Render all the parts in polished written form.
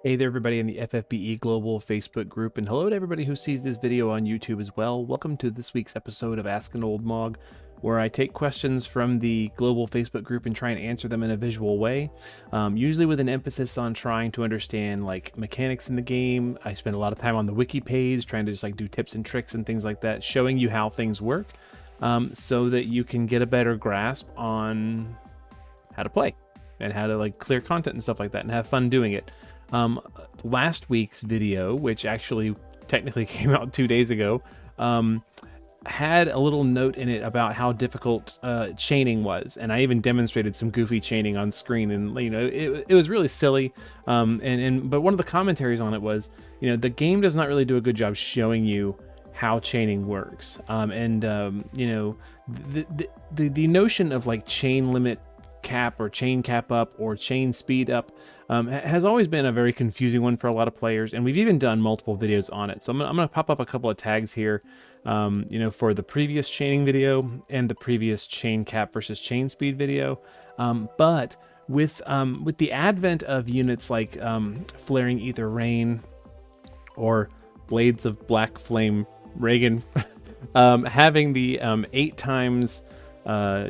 Hey there, everybody in the FFBE Global Facebook group, and hello to everybody who sees this video on YouTube as well. Welcome to this week's episode of Ask an Old Mog, where I take questions from the global Facebook group and try and answer them in a visual way, usually with an emphasis on trying to understand like mechanics in the game. I spend a lot of time on the wiki page trying to just like do tips and tricks and things like that, showing you how things work, so that you can get a better grasp on how to play and how to like clear content and stuff like that and have fun doing it. Last week's video, which actually technically came out 2 days ago, had a little note in it about how difficult chaining was, and I even demonstrated some goofy chaining on screen, and it was really silly. But one of the commentaries on it was, the game does not really do a good job showing you how chaining works, the notion of like chain limit cap or chain cap up or chain speed up has always been a very confusing one for a lot of players, and we've even done multiple videos on it. So I'm gonna pop up a couple of tags here, for the previous chaining video and the previous chain cap versus chain speed video. But with the advent of units like Flaring Ether Rain or Blades of Black Flame Reagan having the 8 times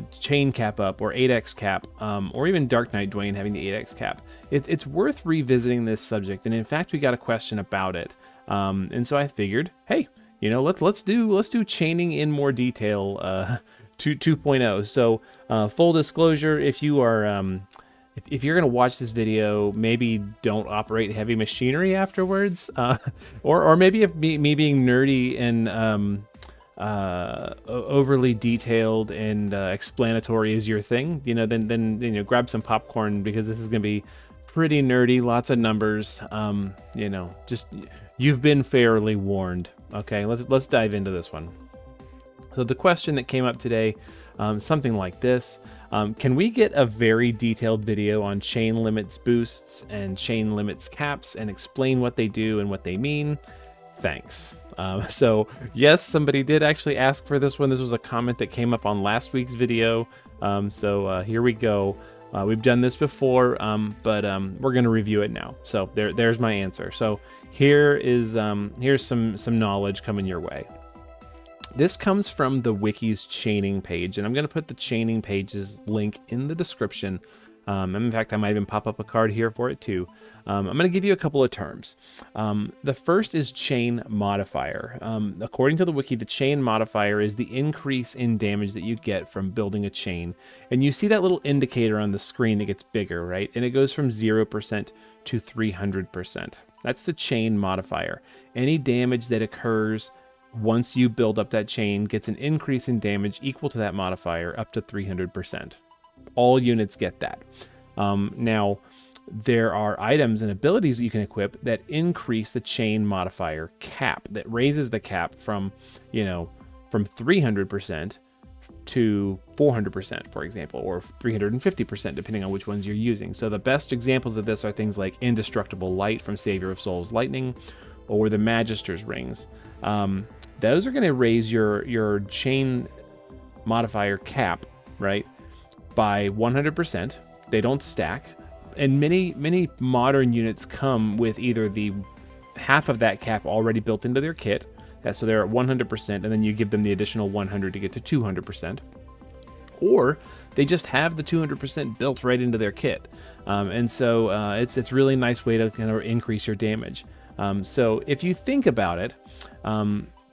chain cap up or 8x cap, or even Dark Knight Dwayne having the 8x cap, it's worth revisiting this subject. And in fact, we got a question about it, and so I figured, hey, let's do chaining in more detail 2.0. So full disclosure, if you are if you're gonna watch this video, maybe don't operate heavy machinery afterwards, or maybe if me being nerdy and overly detailed and explanatory is your thing, then grab some popcorn, because this is gonna be pretty nerdy, lots of numbers. Just, you've been fairly warned. Okay, let's dive into this one. So the question that came up today, something like this: can we get a very detailed video on chain limits boosts and chain limits caps and explain what they do and what they mean? Thanks. So yes, somebody did actually ask for this one. This was a comment that came up on last week's video. Here we go. We've done this before, but we're going to review it now. So there's my answer. So here's some knowledge coming your way. This comes from the wiki's chaining page, and I'm going to put the chaining page's link in the description. In fact, I might even pop up a card here for it too. I'm going to give you a couple of terms. The first is chain modifier. According to the wiki, the chain modifier is the increase in damage that you get from building a chain. And you see that little indicator on the screen that gets bigger, right? And it goes from 0% to 300%. That's the chain modifier. Any damage that occurs once you build up that chain gets an increase in damage equal to that modifier up to 300%. All units get that. Now, there are items and abilities that you can equip that increase the chain modifier cap, that raises the cap from 300% to 400%, for example, or 350%, depending on which ones you're using. So the best examples of this are things like Indestructible Light from Savior of Souls Lightning, or the Magister's Rings. Those are going to raise your chain modifier cap, right, by 100%. They don't stack, and many modern units come with either the half of that cap already built into their kit, so they're at 100%, and then you give them the additional 100 to get to 200%, or they just have the 200% built right into their kit, and so it's a really nice way to kind of increase your damage. So if you think about it,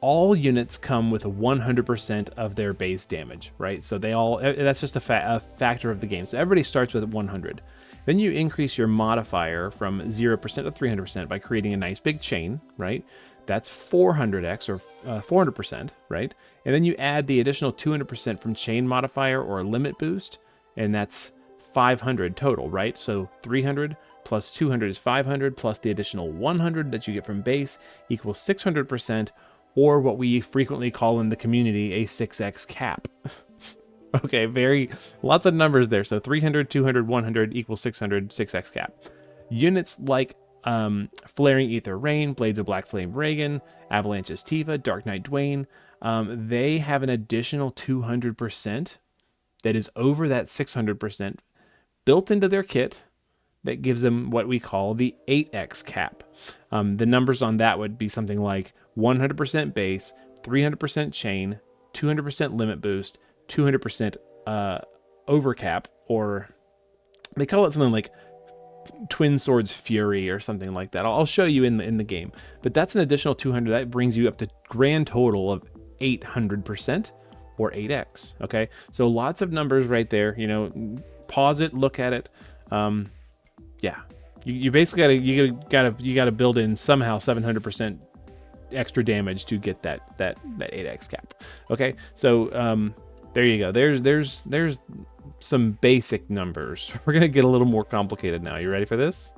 all units come with a 100% of their base damage, right? So that's just a factor of the game. So everybody starts with 100. Then you increase your modifier from 0% to 300% by creating a nice big chain, right? That's 400x, or 400%, right? And then you add the additional 200% from chain modifier or limit boost, and that's 500 total, right? So 300 plus 200 is 500, plus the additional 100 that you get from base equals 600%, or what we frequently call in the community a 6x cap. Okay, lots of numbers there. So 300, 200, 100 equals 600, 6x cap. Units like Flaring Ether Rain, Blades of Black Flame Reagan, Avalanche's Tiva, Dark Knight Dwayne, they have an additional 200% that is over that 600% built into their kit that gives them what we call the 8x cap. The numbers on that would be something like 100% base, 300% chain, 200% limit boost, 200% overcap, or they call it something like Twin Swords Fury or something like that. I'll show you in the game. But that's an additional 200. That brings you up to grand total of 800% or 8x. Okay, so lots of numbers right there. You know, pause it, look at it. Yeah, you basically gotta build in somehow 700% extra damage to get that 8x cap. Okay, so there you go. There's some basic numbers. We're gonna get a little more complicated now. You ready for this?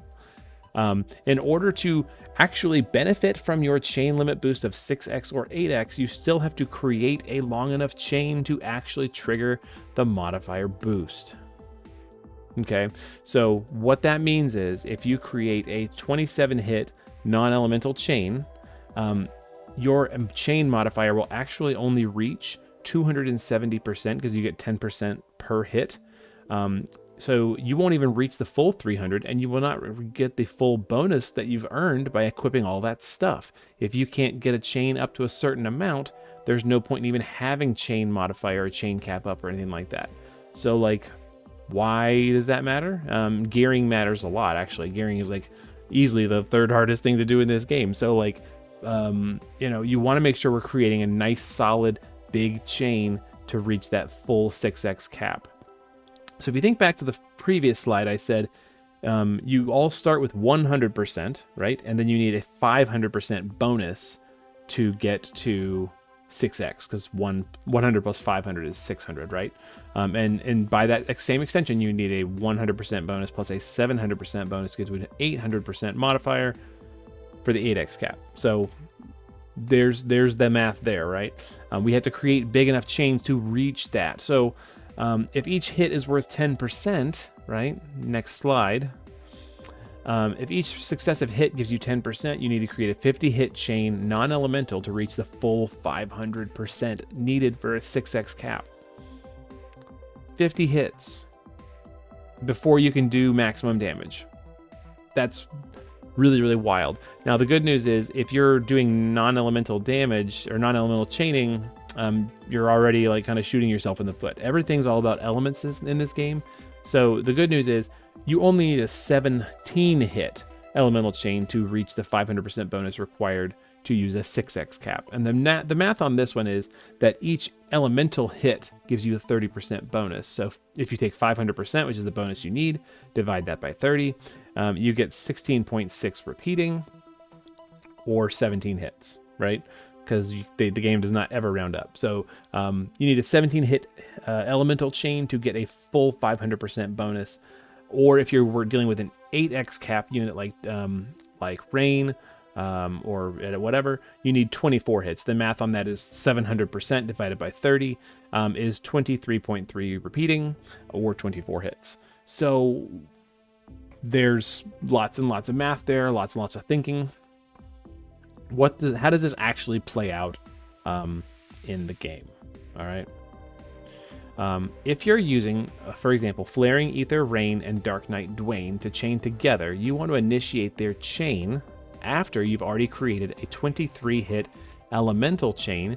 In order to actually benefit from your chain limit boost of 6x or 8x, you still have to create a long enough chain to actually trigger the modifier boost. Okay, so what that means is if you create a 27 hit non-elemental chain, your chain modifier will actually only reach 270% because you get 10% per hit. So you won't even reach the full 300, and you will not get the full bonus that you've earned by equipping all that stuff. If you can't get a chain up to a certain amount, there's no point in even having chain modifier or chain cap up or anything like that. So like, why does that matter? Gearing matters a lot, actually. Gearing is like easily the third hardest thing to do in this game. So like, you know, you want to make sure we're creating a nice, solid, big chain to reach that full 6x cap. So if you think back to the previous slide, I said you all start with 100%, right? And then you need a 500% bonus to get to 6x, because 100 plus 500 is 600, right? And by that same extension, you need a 100% bonus plus a 700% bonus to get to an 800% modifier for the 8x cap. So there's the math there, right? We have to create big enough chains to reach that. So if each hit is worth 10%, right? Next slide. If each successive hit gives you 10%, you need to create a 50 hit chain non-elemental to reach the full 500% needed for a 6x cap. 50 hits before you can do maximum damage. That's really, really wild. Now, the good news is if you're doing non-elemental damage or non-elemental chaining, you're already like kind of shooting yourself in the foot. Everything's all about elements in this game. So the good news is you only need a 17 hit elemental chain to reach the 500% bonus required to use a 6x cap. And the math on this one is that each elemental hit gives you a 30% bonus. So if you take 500%, which is the bonus you need, divide that by 30, you get 16.6 repeating or 17 hits, right? Because the game does not ever round up. So you need a 17 hit elemental chain to get a full 500% bonus. Or if we're dealing with an 8x cap unit like Rain or whatever, you need 24 hits. The math on that is 700% divided by 30 is 23.3 repeating or 24 hits. So there's lots and lots of math there, lots and lots of thinking. How does this actually play out in the game? All right. If you're using, for example, Flaring Ether, Rain, and Dark Knight Dwayne to chain together, you want to initiate their chain after you've already created a 23-hit elemental chain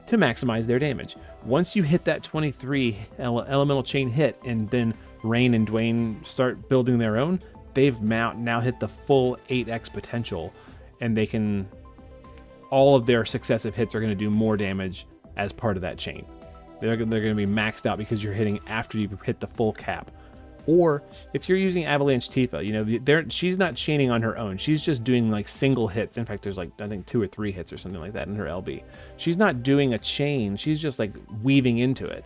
to maximize their damage. Once you hit that 23 elemental chain hit, and then Rain and Dwayne start building their own, they've now hit the full 8x potential, and they can... all of their successive hits are going to do more damage as part of that chain. They're going to be maxed out because you're hitting after you've hit the full cap. Or if you're using Avalanche Tifa, you know, she's not chaining on her own. She's just doing like single hits. In fact, there's like, I think 2 or 3 hits or something like that in her LB. She's not doing a chain. She's just like weaving into it.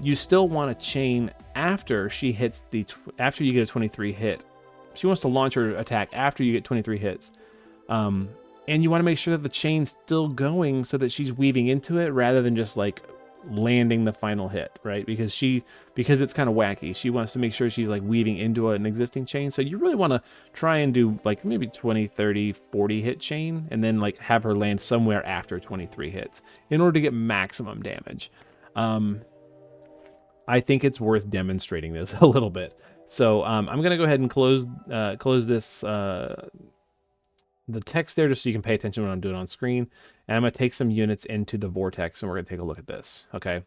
You still want to chain after she hits after you get a 23 hit. She wants to launch her attack after you get 23 hits. And you want to make sure that the chain's still going so that she's weaving into it rather than just like landing the final hit, right? Because it's kind of wacky. She wants to make sure she's like weaving into an existing chain. So you really want to try and do like maybe 20, 30, 40 hit chain and then like have her land somewhere after 23 hits in order to get maximum damage. I think it's worth demonstrating this a little bit. So I'm going to go ahead and close this the text there just so you can pay attention when I'm doing on screen. And I'm going to take some units into the vortex and we're going to take a look at this. Okay.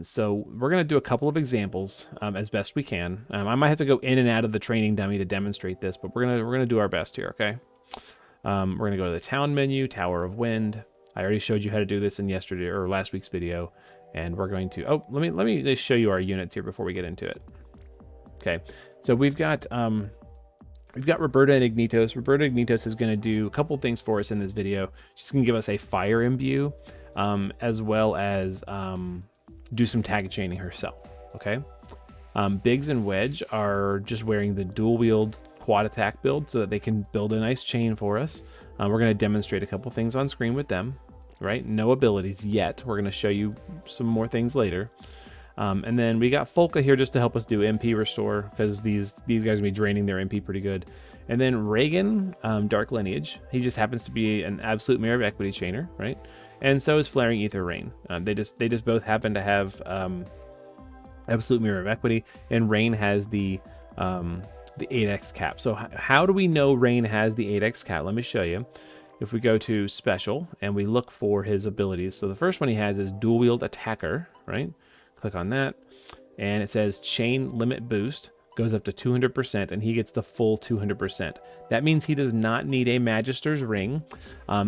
So we're going to do a couple of examples as best we can. I might have to go in and out of the training dummy to demonstrate this, but we're going to do our best here. Okay. We're going to go to the town menu, Tower of Wind. I already showed you how to do this in yesterday or last week's video. And we're going to, oh, let me just show you our units here before we get into it. Okay. So we've got Roberta and Ignitos. Roberta Ignitos is going to do a couple things for us in this video. She's going to give us a fire imbue, as well as do some tag chaining herself. Okay. Biggs and Wedge are just wearing the dual wield quad attack build so that they can build a nice chain for us. We're going to demonstrate a couple things on screen with them, right? No abilities yet. We're going to show you some more things later. And then we got Folka here just to help us do MP restore because these guys are going to be draining their MP pretty good. And then Reagan, Dark Lineage. He just happens to be an absolute Mirror of Equity chainer, right? And so is Flaring Ether Rain. They just both happen to have absolute Mirror of Equity, and Rain has the 8x cap. So how do we know Rain has the 8x cap? Let me show you. If we go to Special and we look for his abilities, so the first one he has is Dual Wield Attacker, right? Click on that, and it says Chain Limit Boost, goes up to 200%, and he gets the full 200%. That means he does not need a Magister's Ring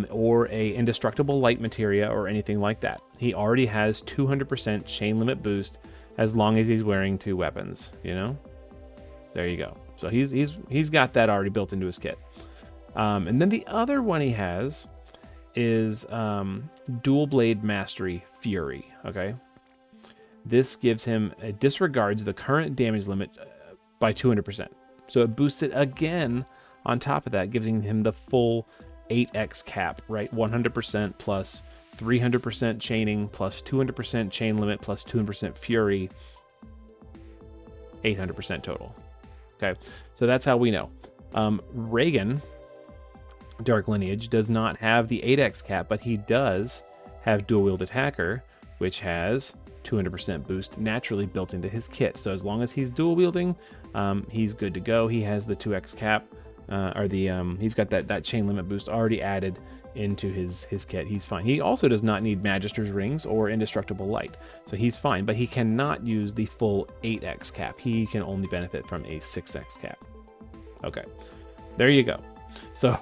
or a Indestructible Light Materia or anything like that. He already has 200% Chain Limit Boost as long as he's wearing 2 weapons, you know? There you go. So he's got that already built into his kit. And then the other one he has is Dual Blade Mastery Fury, okay? This gives him, it disregards the current damage limit by 200%. So it boosts it again on top of that, giving him the full 8x cap, right? 100% plus 300% chaining plus 200% chain limit plus 200% fury, 800% total. Okay, so that's how we know. Reagan, Dark Lineage, does not have the 8x cap, but he does have Dual Wield Attacker, which has 200% boost naturally built into his kit. So as long as he's dual wielding, he's good to go. He has the 2x cap, he's got that chain limit boost already added into his kit. He's fine. He also does not need Magister's Rings or Indestructible Light, so he's fine, but he cannot use the full 8x cap. He can only benefit from a 6x cap. Okay, there you go. So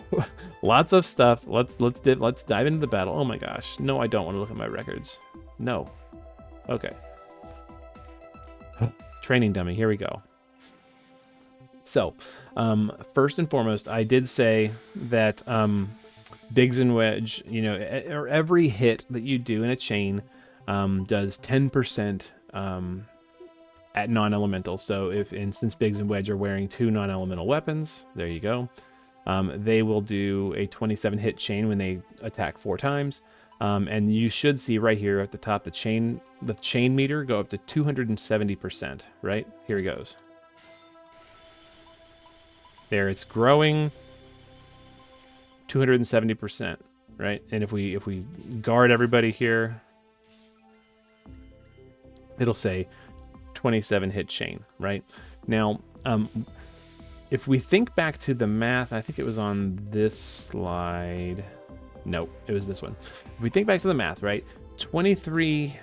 lots of stuff. Let's dive into the battle. Oh my gosh, no, I don't want to look at my records. No. Okay. Training dummy, here we go. So, first and foremost, I did say that Biggs and Wedge, you know, or every hit that you do in a chain does 10% at non-elemental. So if, instance, Biggs and Wedge are wearing 2 non-elemental weapons, there you go. They will do a 27 hit chain when they attack 4 times. And you should see right here at the top the chain meter go up to 270%, right? Here he goes. There, it's growing 270%, right? And if we guard everybody here, it'll say 27 hit chain, right? Now, if we think back to the math, I think it was on this slide. Nope, it was this one. If we think back to the math, right? 27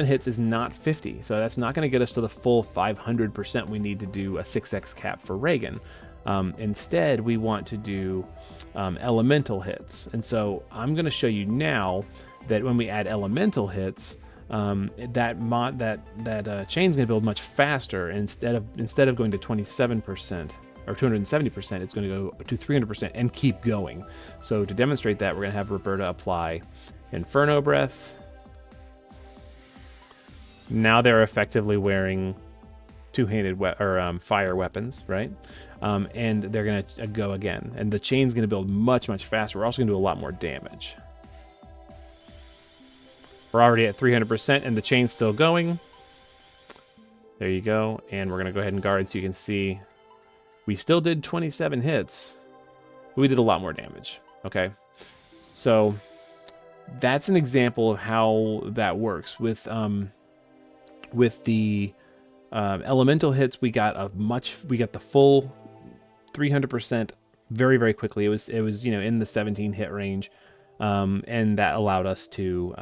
hits is not 50, so that's not going to get us to the full 500% we need to do a 6x cap for Reagan. Instead, we want to do elemental hits. And so I'm going to show you now that when we add elemental hits, that chain's going to build much faster. Instead of going to 27%, or 270%, it's going to go to 300% and keep going. So to demonstrate that, we're going to have Roberta apply Inferno Breath. Now they're effectively wearing two-handed fire weapons, right? And they're going to go again. And the chain's going to build much, much faster. We're also going to do a lot more damage. We're already at 300%, and the chain's still going. There you go. And we're going to go ahead and guard so you can see we still did 27 hits, but we did a lot more damage, okay? So that's an example of how that works with the Elemental hits, we got the full 300% very, very quickly. It was in the 17 hit range, and that allowed us to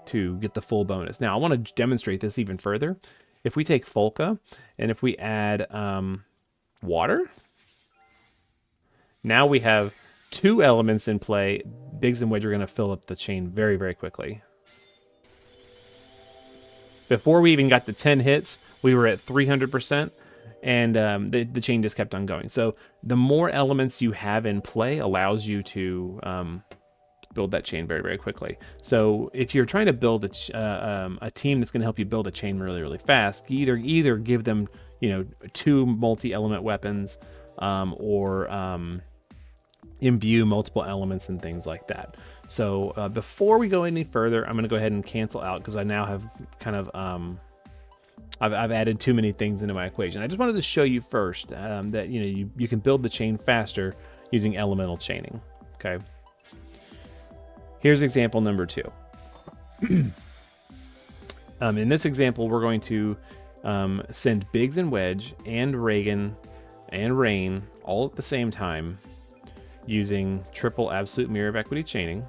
get the full bonus. Now I want to demonstrate this even further. If we take Folka and if we add water, now we have 2 elements in play. Biggs and Wedge are going to fill up the chain very, very quickly. Before we even got to 10 hits, we were at 300%, and the chain just kept on going. So the more elements you have in play allows you to build that chain very, very quickly. So if you're trying to build a team that's going to help you build a chain really, really fast, either give them 2 multi-element weapons, or imbue multiple elements and things like that. So before we go any further, I'm going to go ahead and cancel out because I now have kind of I've added too many things into my equation. I just wanted to show you first that you can build the chain faster using elemental chaining. Okay. Here's example number 2. In this example, we're going to send Biggs and Wedge and Reagan and Rain all at the same time using triple absolute mirror of equity chaining,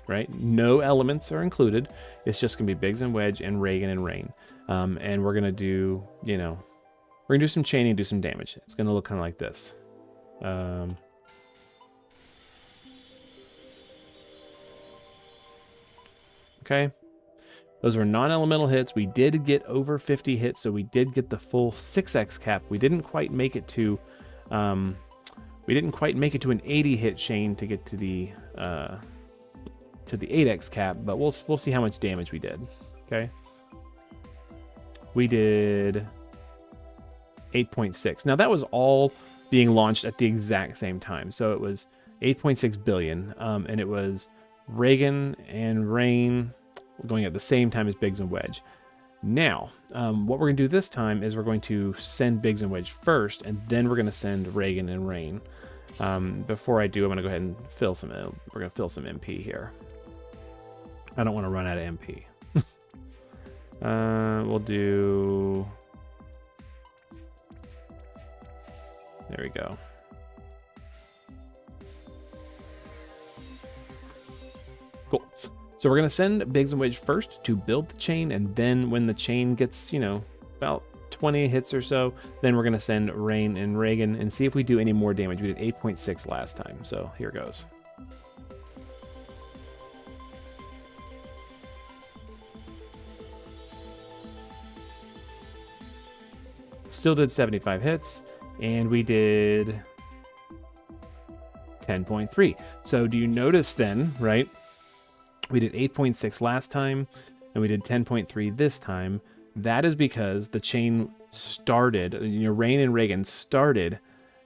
right? No elements are included. It's just going to be Biggs and Wedge and Reagan and Rain. And we're going to do, we're going to do some chaining, do some damage. It's going to look kind of like this. Okay. Those were non-elemental hits. We did get over 50 hits, so we did get the full 6x cap. We didn't quite make it to an 80 hit chain to get to the 8x cap, but we'll see how much damage we did. Okay. We did 8.6. Now that was all being launched at the exact same time. So it was 8.6 billion, and it was Reagan and Rain going at the same time as Biggs and Wedge. Now, what we're going to do this time is we're going to send Biggs and Wedge first, and then we're going to send Reagan and Rain. Before I do, I'm going to go ahead and fill some. We're going to fill some MP here. I don't want to run out of MP. We'll do. There we go. Cool. So we're going to send Biggs and Wedge first to build the chain, and then when the chain gets, about 20 hits or so, then we're going to send Rain and Reagan and see if we do any more damage. We did 8.6 last time, so here goes. Still did 75 hits, and we did 10.3. So do you notice then, right? We did 8.6 last time, and we did 10.3 this time. That is because the chain started, Rain and Reagan started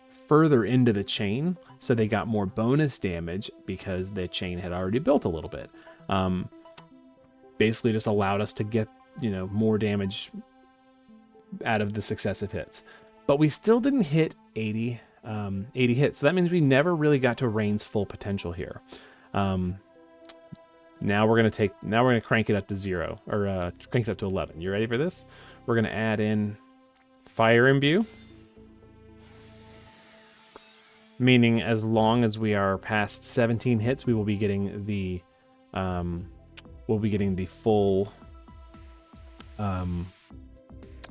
further into the chain, so they got more bonus damage because the chain had already built a little bit. Basically just allowed us to get, more damage out of the successive hits. But we still didn't hit 80 hits. So that means we never really got to Rain's full potential here. Now we're gonna crank it up to 0, or crank it up to 11. You ready for this? We're gonna add in Fire Imbue, meaning as long as we are past 17 hits, we will be getting the full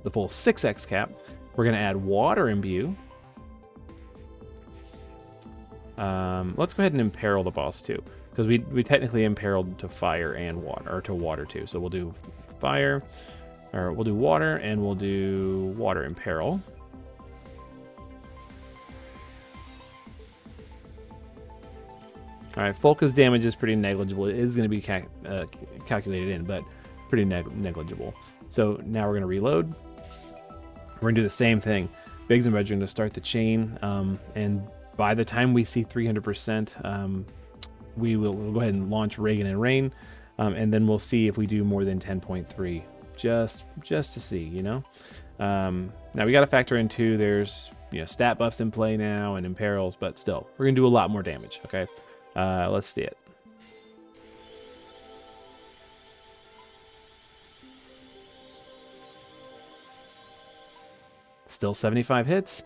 6x cap. We're gonna add Water Imbue. Let's go ahead and imperil the boss too, because we technically imperiled to fire and water, or to water too. So we'll do fire, or we'll do water, and we'll do water imperil. All right, Folka's damage is pretty negligible. It is going to be calculated in, but pretty negligible. So now we're going to reload. We're going to do the same thing. Biggs and Wedge are going to start the chain, and by the time we see 300%, we'll go ahead and launch Reagan and Rain, and then we'll see if we do more than 10.3, just to see, Now we got to factor in too, there's stat buffs in play now and imperils, but still, we're going to do a lot more damage, okay? Let's see it. Still 75 hits,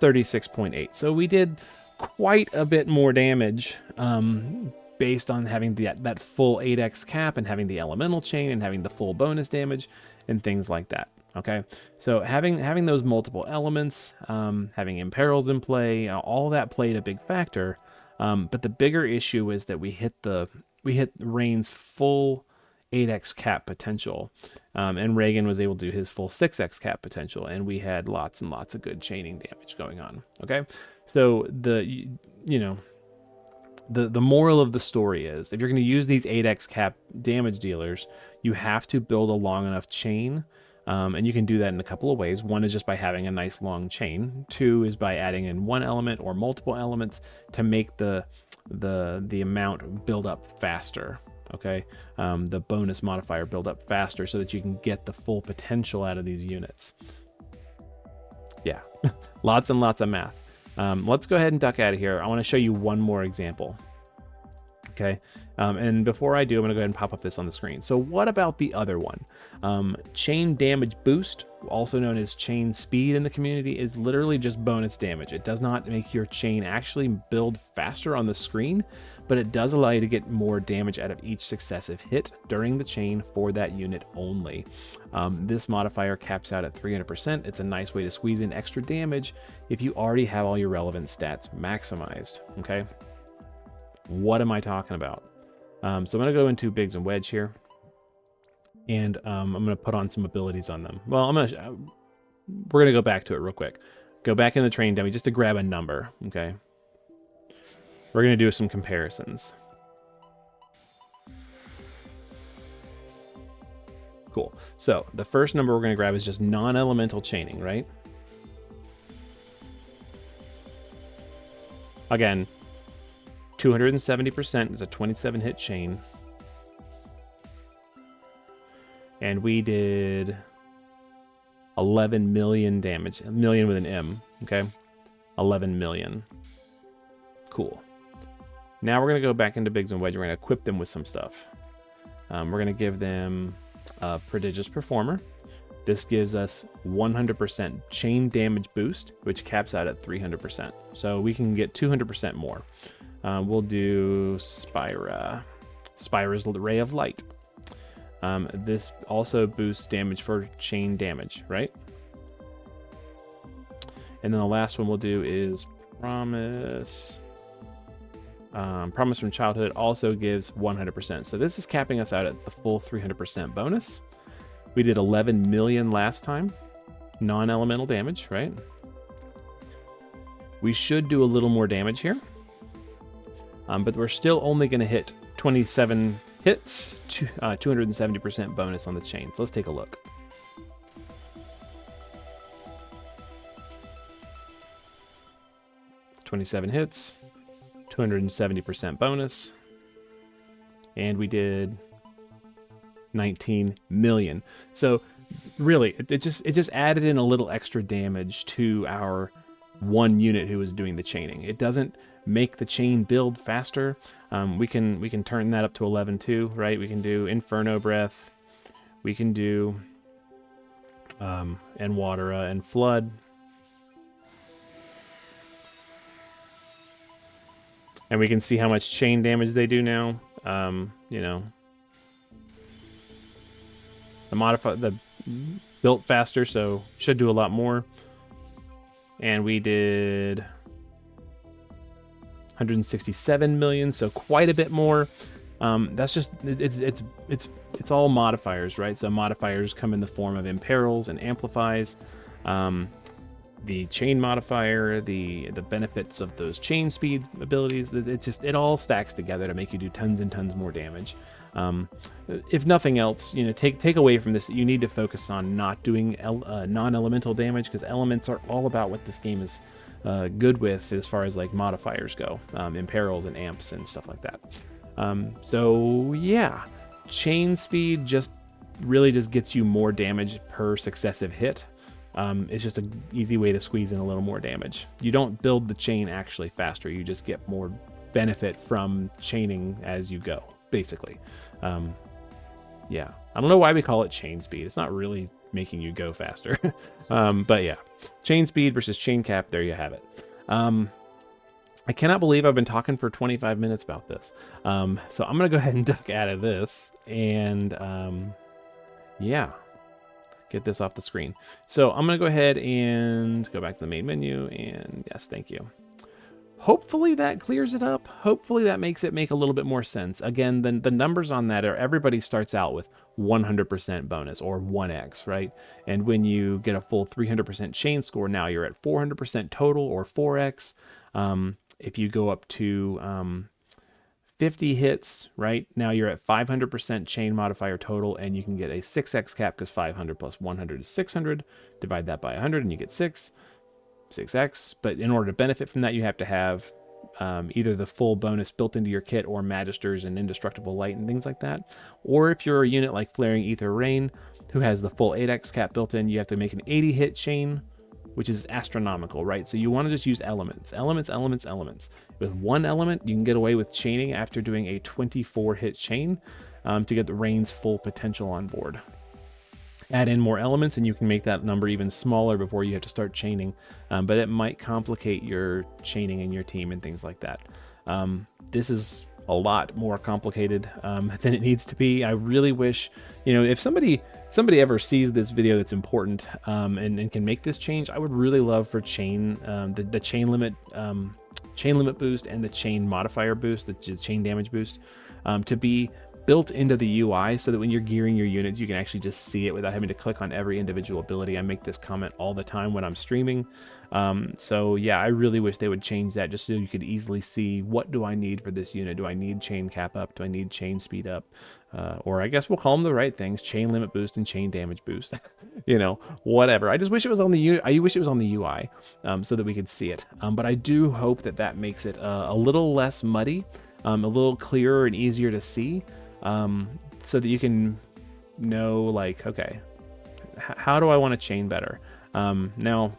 36.8. So we did quite a bit more damage based on having that full 8x cap and having the elemental chain and having the full bonus damage and things like that. Okay, so having those multiple elements, having imperils in play, all that played a big factor. But the bigger issue is that we hit Rain's full 8x cap potential, and Reagan was able to do his full 6x cap potential, and we had lots and lots of good chaining damage going on. Okay, so the moral of the story is, if you're going to use these 8x cap damage dealers, you have to build a long enough chain, and you can do that in a couple of ways. One is just by having a nice long chain. Two is by adding in one element or multiple elements to make the amount build up faster. Okay, the bonus modifier build up faster so that you can get the full potential out of these units. Yeah, lots and lots of math. Let's go ahead and duck out of here. I want to show you one more example. Okay, and before I do, I'm going to go ahead and pop up this on the screen. So what about the other one? Chain damage boost, also known as chain speed in the community, is literally just bonus damage. It does not make your chain actually build faster on the screen, but it does allow you to get more damage out of each successive hit during the chain for that unit only. This modifier caps out at 300%. It's a nice way to squeeze in extra damage if you already have all your relevant stats maximized. Okay. What am I talking about? So I'm going to go into Biggs and Wedge here, and I'm going to put on some abilities on them. Well, we're going to go back to it real quick. Go back in the train dummy just to grab a number. Okay. We're going to do some comparisons. Cool. So the first number we're going to grab is just non-elemental chaining, right? Again, 270% is a 27 hit chain. And we did 11 million damage. A million with an M, okay? 11 million. Cool. Now we're going to go back into Biggs and Wedge. We're going to equip them with some stuff. We're going to give them a Prodigious Performer. This gives us 100% chain damage boost, which caps out at 300%. So we can get 200% more. We'll do Spira. Spira's Ray of Light. This also boosts damage for chain damage, right? And then the last one we'll do is Promise. Promise from Childhood also gives 100%. So this is capping us out at the full 300% bonus. We did 11 million last time. Non-elemental damage, right? We should do a little more damage here. But we're still only going to hit 27 hits, 270% bonus on the chain. So let's take a look. $27 hits, 270% bonus, and we did 19 million. So really, it just added in a little extra damage to our one unit who was doing the chaining. It doesn't make the chain build faster. We can turn that up to 11 too, right? We can do Inferno Breath. We can do Enwatera and Flood. And we can see how much chain damage they do now. You know, the built faster, so should do a lot more. And we did 167 million, so quite a bit more. That's just it's all modifiers, right? So modifiers come in the form of imperils and amplifies. The chain modifier, the benefits of those chain speed abilities, it all stacks together to make you do tons and tons more damage. If nothing else, you know, take away from this, you need to focus on not doing non-elemental damage, because elements are all about what this game is good with as far as like modifiers go, imperils and amps and stuff like that. So yeah, chain speed really just gets you more damage per successive hit. It's just an easy way to squeeze in a little more damage. You don't build the chain actually faster, you just get more benefit from chaining as you go, basically. Yeah, I don't know why we call it chain speed. It's not really making you go faster. But yeah, chain speed versus chain cap, there you have it. I cannot believe I've been talking for 25 minutes about this. So I'm gonna go ahead and duck out of this and yeah, get this off the screen. So I'm gonna go ahead and go back to the main menu, and yes, thank you. Hopefully that clears it up. Hopefully that makes it make a little bit more sense. Again, the numbers on that are, everybody starts out with 100% bonus or 1x, right? And when you get a full 300% chain score, now you're at 400% total or 4x. If you go up to 50 hits, right, now you're at 500% chain modifier total, and you can get a 6x cap because 500 plus 100 is 600. Divide that by 100 and you get 6x. But in order to benefit from that, you have to have either the full bonus built into your kit or Magisters and Indestructible Light and things like that. Or if you're a unit like Flaring Ether Rain, who has the full 8x cap built in, you have to make an 80 hit chain, which is astronomical, right? So you want to just use elements. With one element, you can get away with chaining after doing a 24 hit chain to get the Rain's full potential on board. Add in more elements and you can make that number even smaller before you have to start chaining, but it might complicate your chaining in your team and things like that. This is a lot more complicated than it needs to be. I really wish, if somebody ever sees this video that's important and can make this change, I would really love for chain the chain limit boost and the chain modifier boost, the chain damage boost, to be built into the UI so that when you're gearing your units, you can actually just see it without having to click on every individual ability. I make this comment all the time when I'm streaming. So yeah, I really wish they would change that just so you could easily see, what do I need for this unit? Do I need chain cap up? Do I need chain speed up? Or I guess we'll call them the right things: chain limit boost and chain damage boost. Whatever. I just wish it was on the I wish it was on the UI so that we could see it. But I do hope that makes it a little less muddy, a little clearer and easier to see. So that you can know, like, okay, how do I want to chain better? Now,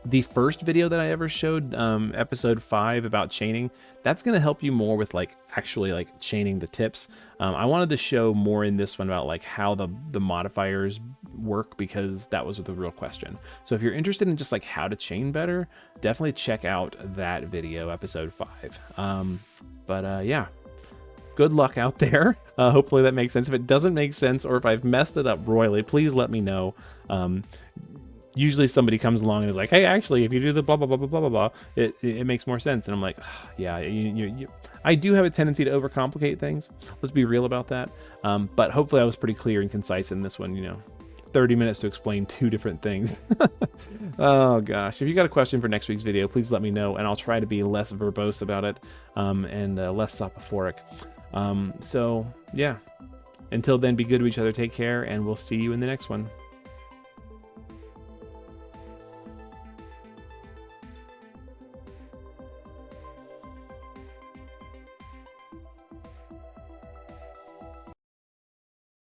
the first video that I ever showed, episode 5 about chaining, that's going to help you more with actually chaining the tips. I wanted to show more in this one about how the modifiers work, because that was the real question. So if you're interested in just how to chain better, definitely check out that video, episode 5. Yeah. Good luck out there. Hopefully that makes sense. If it doesn't make sense, or if I've messed it up royally, please let me know. Usually somebody comes along and is like, hey, actually, if you do the blah, blah, blah, blah, blah, blah, it makes more sense. And I'm like, yeah, I do have a tendency to overcomplicate things. Let's be real about that. But hopefully I was pretty clear and concise in this one, 30 minutes to explain 2 different things. Oh gosh, if you got a question for next week's video, please let me know, and I'll try to be less verbose about it, and less sopophoric. So yeah, until then, be good to each other, take care, and we'll see you in the next one.